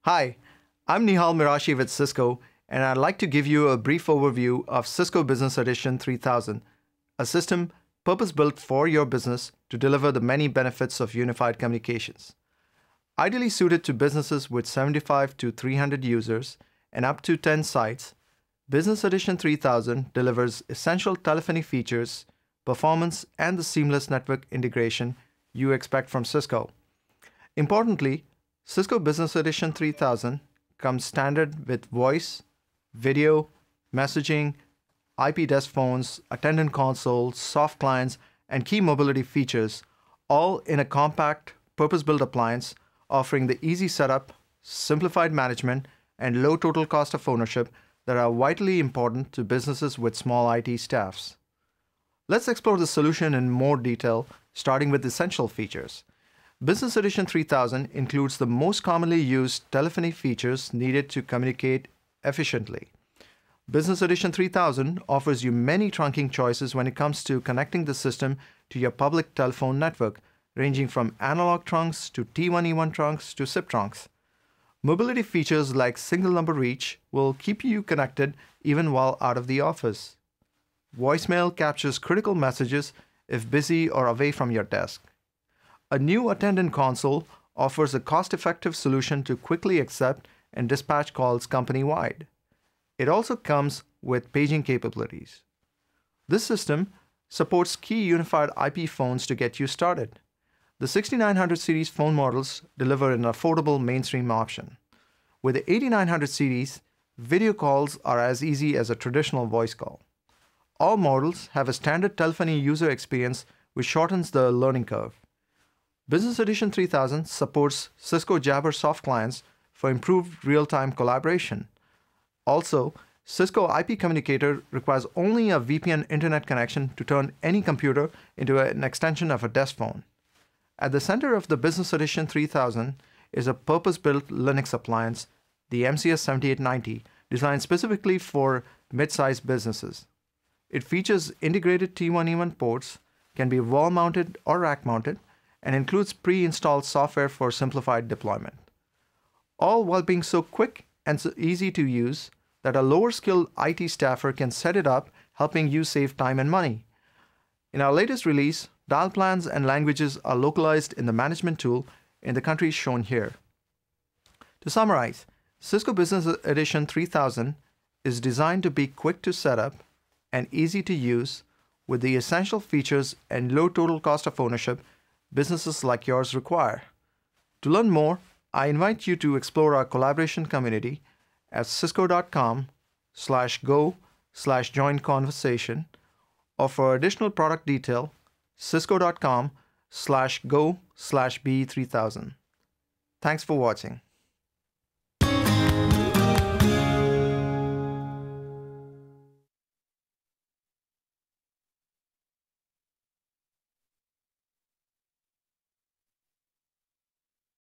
Hi, I'm Nihal Mirashi with Cisco, and I'd like to give you a brief overview of Cisco Business Edition 3000, a system purpose-built for your business to deliver the many benefits of unified communications. Ideally suited to businesses with 75 to 300 users and up to 10 sites, Business Edition 3000 delivers essential telephony features, performance, and the seamless network integration you expect from Cisco. Importantly, Cisco Business Edition 3000 comes standard with voice, video, messaging, IP desk phones, attendant consoles, soft clients, and key mobility features, all in a compact, purpose-built appliance offering the easy setup, simplified management, and low total cost of ownership that are vitally important to businesses with small IT staffs. Let's explore the solution in more detail, starting with essential features. Business Edition 3000 includes the most commonly used telephony features needed to communicate efficiently. Business Edition 3000 offers you many trunking choices when it comes to connecting the system to your public telephone network, ranging from analog trunks to T1E1 trunks to SIP trunks. Mobility features like single number reach will keep you connected even while out of the office. Voicemail captures critical messages if busy or away from your desk. A new attendant console offers a cost-effective solution to quickly accept and dispatch calls company-wide. It also comes with paging capabilities. This system supports key unified IP phones to get you started. The 6900 series phone models deliver an affordable mainstream option. With the 8900 series, video calls are as easy as a traditional voice call. All models have a standard telephony user experience which shortens the learning curve. Business Edition 3000 supports Cisco Jabber soft clients for improved real-time collaboration. Also, Cisco IP Communicator requires only a VPN internet connection to turn any computer into an extension of a desk phone. At the center of the Business Edition 3000 is a purpose-built Linux appliance, the MCS 7890, designed specifically for mid-sized businesses. It features integrated T1E1 ports, can be wall-mounted or rack-mounted, and includes pre-installed software for simplified deployment. All while being so quick and so easy to use that a lower-skilled IT staffer can set it up, helping you save time and money. In our latest release, dial plans and languages are localized in the management tool in the countries shown here. To summarize, Cisco Business Edition 3000 is designed to be quick to set up and easy to use with the essential features and low total cost of ownership businesses like yours require. To learn more, I invite you to explore our collaboration community at cisco.com/go/join conversation, or for additional product detail, cisco.com/go/be3000. Thanks for watching.